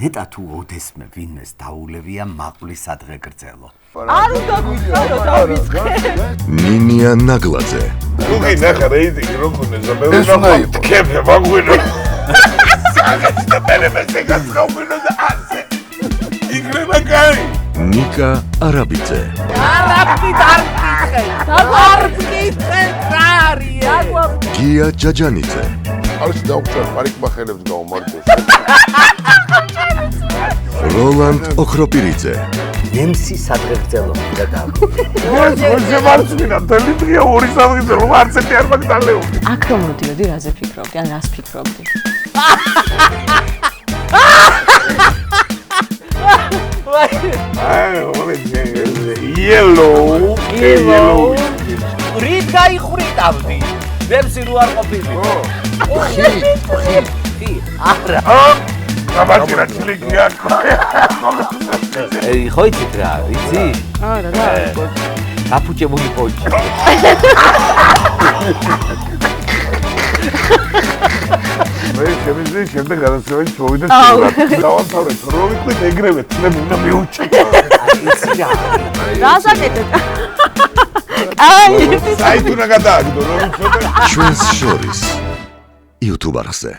ნეტა თუ ოდესმე ვინმეს დაულევია მაყვლის ადრე გრძელო. არ უნდა გიხარო დავიწყე. ნინია ნაგლაძე. უგი ნახა რეიტინგი როგორ ზაბელა კეფე მაგვინო. საგაც და მერე გასხავინო და ასე. იქნება კაი. ნიკა არაბიძე. გია ჯაჯანიძე. არის დაუჭერ პარიკმახელებს გაუმარჯოს. როლანდ ოქროპირიძე. ნემსი სადღე გრძელო და და. მოზე მარცხინა დელიტია ორი სამგრძელო რომ არცეთი არ მაგდალეული. აქ რომ მოდიოდი რაზე ფიქრობდი ან რას ფიქრობდი? Yellow. რით გაიხვრიტავდი? ნემსი რო არ ყოფილი. არა. გამარჯვება ჩლიკია. ხო იცით რა, იცი? არა, რა. დაფუჭე მოიპოჭი. მე შემიძლია შემდეგ გადაცემაში მოვიდეთ სულად. დავამთავრეთ რომ ვიყვით ეგრევე თმები უნდა მიუჭი. იცი რა. რასაკეთებ? აი, საით უნდა გადააგდო რომ ცოტა ჩვენს შორის YouTube-არზე.